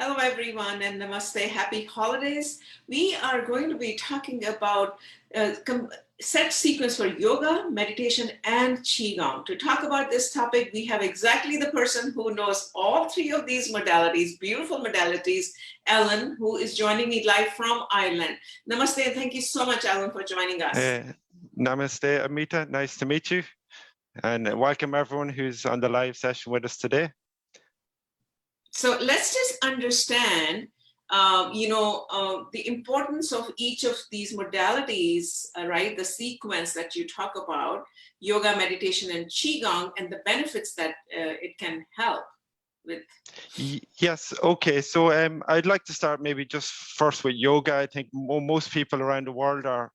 Hello, everyone, and namaste. Happy holidays. We are going to be talking about set sequence for yoga, meditation, and Qigong. To talk about this topic, we have exactly the person who knows all three of these modalities, beautiful modalities, Alan, who is joining me live from Ireland. Namaste, and thank you so much, Alan, for joining us. Namaste, Amita. Nice to meet you. And welcome everyone who's on the live session with us today. So let's just understand, the importance of each of these modalities, right? The sequence that you talk about, yoga, meditation, and Qigong, and the benefits that it can help with. Yes, okay. So I'd like to start maybe just first with yoga. I think most people around the world are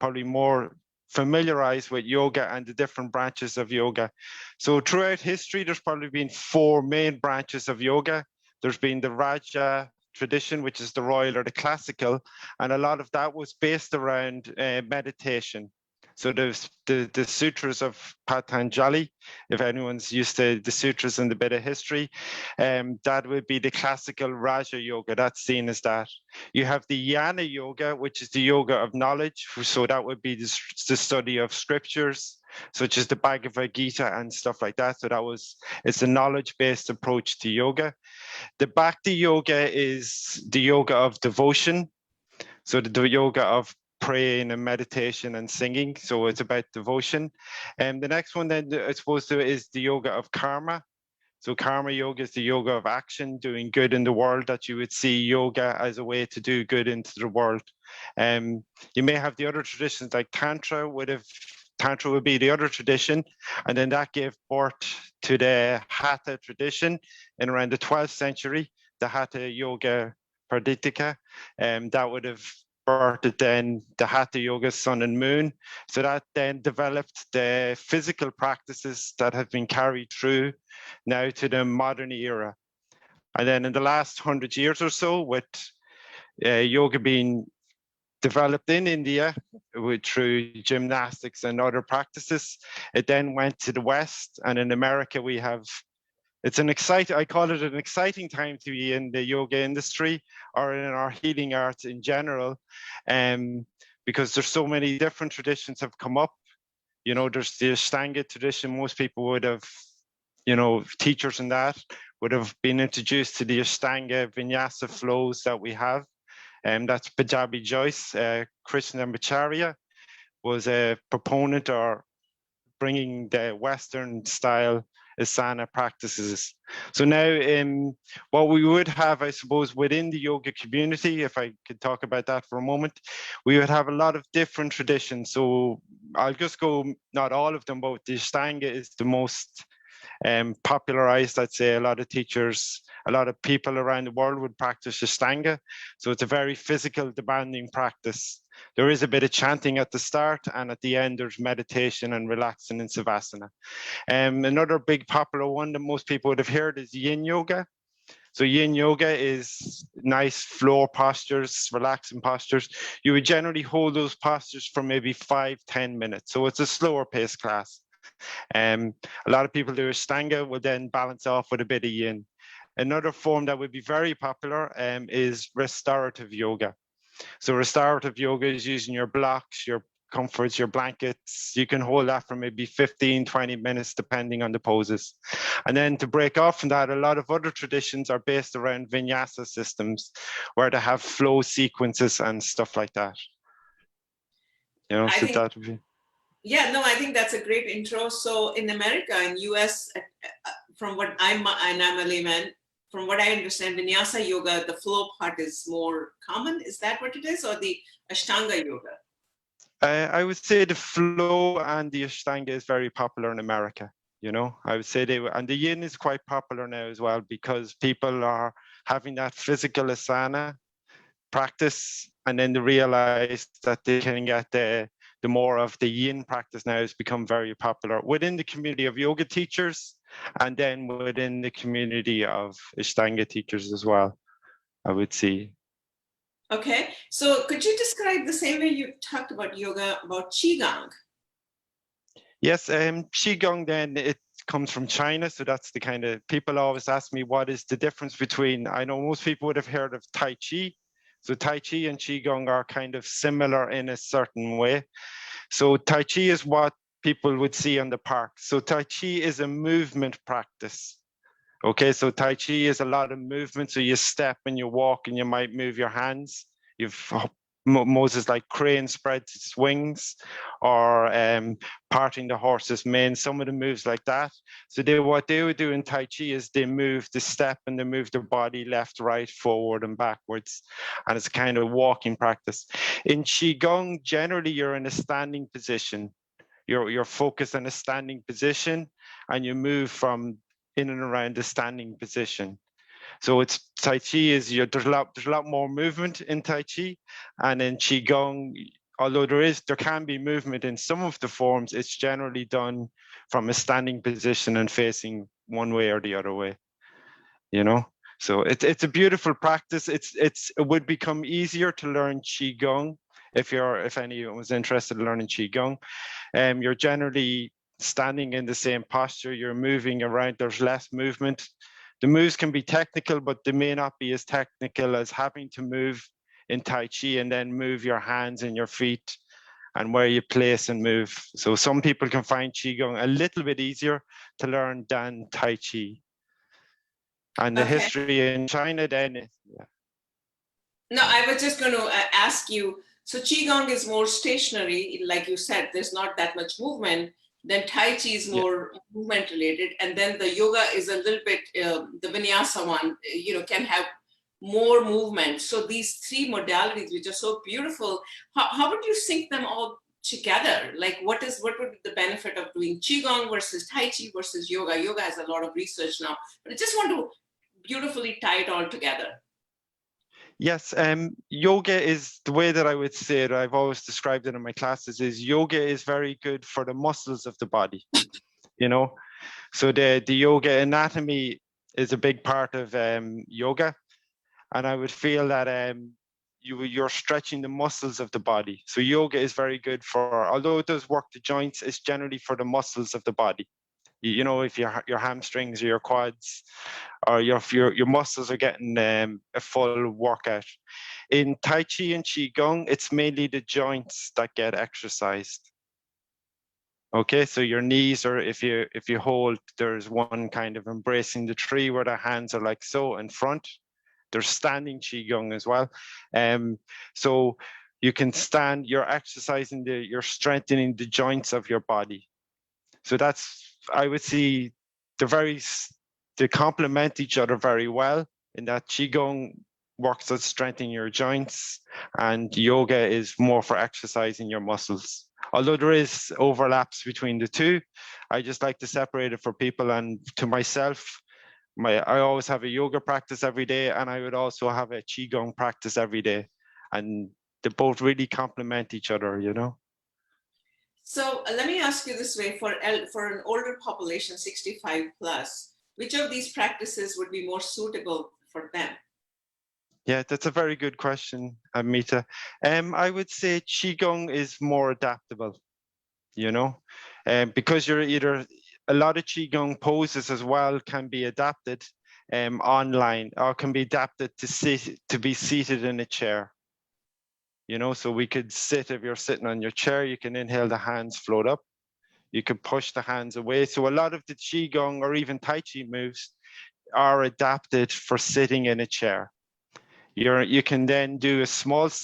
probably more familiarized with yoga and the different branches of yoga. So throughout history, there's probably been four main branches of yoga. There's been the Raja tradition, which is the royal or the classical, and a lot of that was based around meditation. So there's the sutras of Patanjali, if anyone's used to the sutras and the bit of history, that would be the classical Raja Yoga. That's seen as that. You have the Jnana Yoga, which is the yoga of knowledge. So that would be the study of scriptures, such as the Bhagavad Gita and stuff like that. So it's a knowledge-based approach to yoga. The Bhakti Yoga is the yoga of devotion. So the yoga of praying and meditation and singing. So it's about devotion. And the next one then, I suppose, is the yoga of karma. So karma yoga is the yoga of action, doing good in the world, that you would see yoga as a way to do good into the world. You may have the other traditions like Tantra would be the other tradition. And then that gave birth to the Hatha tradition in around the 12th century, the Hatha Yoga Pradipika. That would have birthed then the Hatha Yoga, sun and moon. So that then developed the physical practices that have been carried through now to the modern era. And then in the last 100 years or so, with yoga being developed in India through gymnastics and other practices, it then went to the West. And in America, I call it an exciting time to be in the yoga industry or in our healing arts in general, because there's so many different traditions have come up. You know, there's the Ashtanga tradition. Most people would have, teachers in that would have been introduced to the Ashtanga vinyasa flows that we have. That's Punjabi Joyce. Krishnamacharya was a proponent or bringing the Western style asana practices. So now what we would have, I suppose, within the yoga community, if I could talk about that for a moment, we would have a lot of different traditions. So I'll just go, not all of them, but the Ashtanga is the most popularized. I'd say a lot of teachers, a lot of people around the world would practice Ashtanga. So it's a very physical, demanding practice. There is a bit of chanting at the start, and at the end, there's meditation and relaxing in Savasana. Another big popular one that most people would have heard is Yin Yoga. So Yin Yoga is nice floor postures, relaxing postures. You would generally hold those postures for maybe 5-10 minutes. So it's a slower paced class. A lot of people do Ashtanga, will then balance off with a bit of Yin. Another form that would be very popular is Restorative Yoga. So Restorative Yoga is using your blocks, your comforts, your blankets. You can hold that for maybe 15-20 minutes, depending on the poses. And then to break off from that, a lot of other traditions are based around vinyasa systems, where they have flow sequences and stuff like that. That would be. Yeah, no, I think that's a great intro. So in America, in US, from what I'm a layman, from what I understand, Vinyasa Yoga, the flow part is more common. Is that what it is, or the Ashtanga Yoga? I would say the flow and the Ashtanga is very popular in America. I would say and the Yin is quite popular now as well, because people are having that physical asana practice, and then they realize that they can get the more of the Yin practice now has become very popular within the community of yoga teachers, and then within the community of Ashtanga teachers as well, I would see. Okay, so could you describe the same way you talked about yoga, about Qigong? Yes, Qigong then, it comes from China. So that's the kind of, people always ask me, what is the difference between, I know most people would have heard of Tai Chi. So Tai Chi and Qigong are kind of similar in a certain way. So Tai Chi is what people would see on the park. So Tai Chi is a movement practice. Okay, so Tai Chi is a lot of movement. So you step and you walk and you might move your hands. Moses like crane spreads its wings, or parting the horse's mane, some of the moves like that. So what they would do in Tai Chi is they move the step and they move the body left, right, forward and backwards. And it's kind of walking practice. In Qigong, generally you're in a standing position. You're focused on a standing position and you move from in and around the standing position. So it's Tai Chi is there's a lot more movement in Tai Chi, and in Qigong, although there can be movement in some of the forms, it's generally done from a standing position and facing one way or the other way. You know, so it's a beautiful practice. It would become easier to learn Qigong if anyone was interested in learning Qigong. You're generally standing in the same posture. You're moving around. There's less movement. The moves can be technical, but they may not be as technical as having to move in Tai Chi and then move your hands and your feet and where you place and move. So some people can find Qigong a little bit easier to learn than Tai Chi. And the history in China then, yeah. No, I was just going to ask you, so Qigong is more stationary, like you said, there's not that much movement. Then Tai Chi is more movement related. And then the yoga is a little bit, the vinyasa one, can have more movement. So these three modalities, which are so beautiful, how would you sync them all together? Like what would be the benefit of doing Qigong versus Tai Chi versus yoga? Yoga has a lot of research now, but I just want to beautifully tie it all together. Yes, yoga is the way that I would say it. I've always described it in my classes is yoga is very good for the muscles of the body, So the yoga anatomy is a big part of yoga. And I would feel that you're stretching the muscles of the body. So yoga is very good for, although it does work the joints, it's generally for the muscles of the body. If your hamstrings or your quads or your muscles are getting a full workout. In Tai Chi and Qigong, it's mainly the joints that get exercised. Okay, so your knees, or if you hold, there's one kind of embracing the tree where the hands are like so in front. There's standing Qigong as well. So you can stand, you're exercising, you're strengthening the joints of your body. So that's, I would see, they complement each other very well in that Qigong works on strengthening your joints and yoga is more for exercising your muscles. Although there is overlaps between the two, I just like to separate it for people. And to myself, I always have a yoga practice every day, and I would also have a Qigong practice every day. And they both really complement each other, So let me ask you this way, for an older population, 65 plus, which of these practices would be more suitable for them? Yeah, that's a very good question, Amita. I would say Qigong is more adaptable, because a lot of Qigong poses as well can be adapted online, or can be adapted to be seated in a chair. So we could sit, if you're sitting on your chair, you can inhale, the hands float up. You can push the hands away. So a lot of the Qigong or even Tai Chi moves are adapted for sitting in a chair. You can then do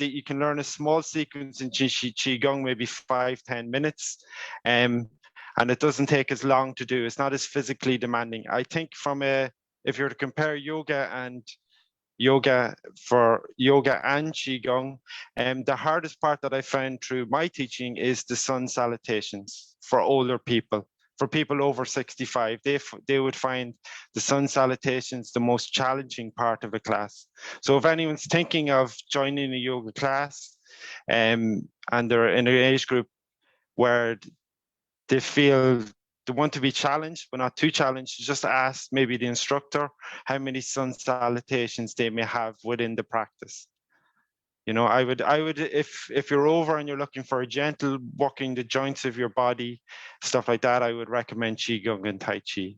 you can learn a small sequence in Qigong, maybe 5-10 minutes. And it doesn't take as long to do. It's not as physically demanding. I think if you're to compare yoga and Qigong, the hardest part that I found through my teaching is the sun salutations for older people. For people over 65, they would find the sun salutations the most challenging part of a class. So if anyone's thinking of joining a yoga class, and they're in an age group where they feel they want to be challenged, but not too challenged, just ask maybe the instructor how many sun salutations they may have within the practice. You know, I would if you're over and you're looking for a gentle working the joints of your body, stuff like that, I would recommend Qigong and Tai Chi.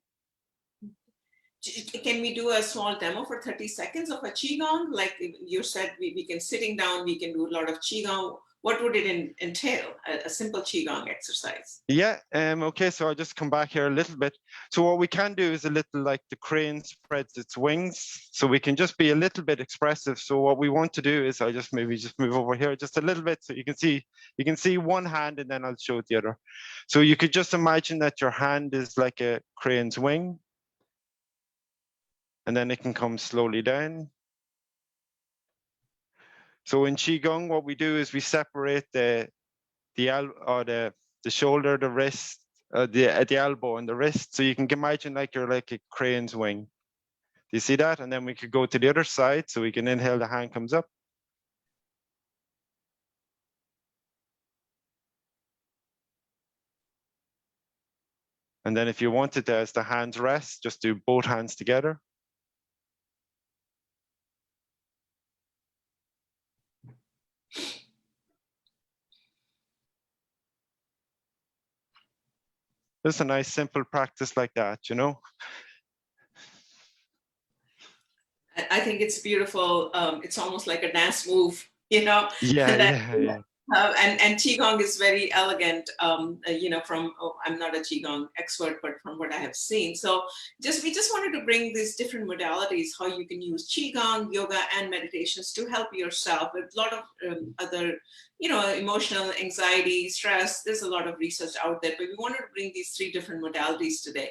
Can we do a small demo for 30 seconds of a Qigong? Like you said, we can sitting down, we can do a lot of Qigong. What would it entail? A simple Qigong exercise. Yeah, okay, so I'll just come back here a little bit. So what we can do is a little like the crane spreads its wings. So we can just be a little bit expressive. So what we want to do is I just maybe just move over here just a little bit so you can see one hand and then I'll show the other. So you could just imagine that your hand is like a crane's wing. And then it can come slowly down. So in Qigong, what we do is we separate the shoulder, the wrist, the elbow and the wrist. So you can imagine like you're like a crane's wing. Do you see that? And then we could go to the other side. So we can inhale, the hand comes up. And then if you wanted to, as the hands rest, just do both hands together. Just a nice simple practice like that, you know? I think it's beautiful. It's almost like a dance move, you know. Yeah, that, yeah. and Qigong is very elegant, you know, I'm not a Qigong expert, but from what I have seen. So we just wanted to bring these different modalities, how you can use Qigong, yoga, and meditations to help yourself with a lot of other, you know, emotional anxiety, stress. There's a lot of research out there, but we wanted to bring these 3 different modalities today.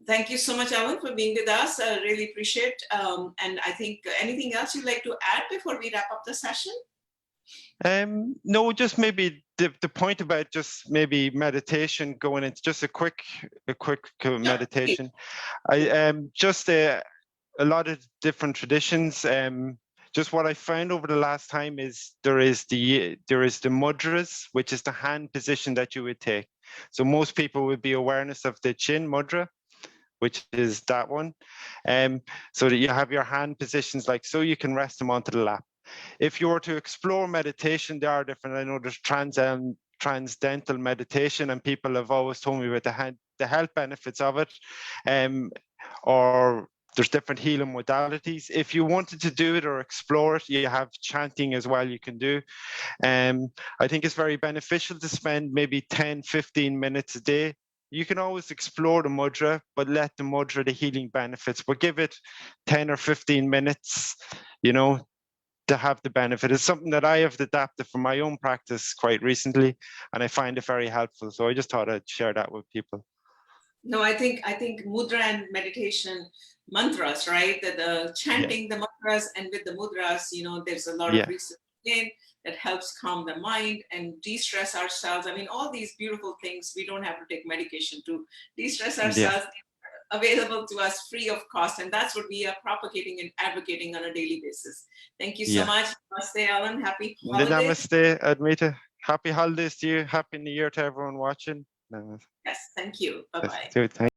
Thank you so much, Alan, for being with us. I really appreciate it. And I think anything else you'd like to add before we wrap up the session? No, just maybe the point about just maybe meditation going into just a quick meditation. I just a lot of different traditions. Just what I found over the last time is there is the mudras, which is the hand position that you would take. So most people would be awareness of the chin mudra, which is that one. So that you have your hand positions like so, you can rest them onto the lap. If you were to explore meditation, there are different. I know there's transcendental meditation, and people have always told me about the health benefits of it. Or there's different healing modalities. If you wanted to do it or explore it, you have chanting as well you can do. I think it's very beneficial to spend maybe 10-15 minutes a day. You can always explore the mudra, but let the mudra, the healing benefits, but give it 10 or 15 minutes, you know, to have the benefit. It's something that I have adapted for my own practice quite recently, and I find it very helpful. So I just thought I'd share that with people. No, I think mudra and meditation mantras, right? The chanting the mantras, and with the mudras, you know, there's a lot of research in that helps calm the mind and de-stress ourselves. I mean, all these beautiful things, we don't have to take medication to de-stress ourselves. Available to us free of cost, and that's what we are propagating and advocating on a daily basis. Thank you so much. Namaste, Alan. Happy holidays. Namaste, Admita. Happy holidays to you. Happy New Year to everyone watching. Yes, thank you. Bye-bye. Thank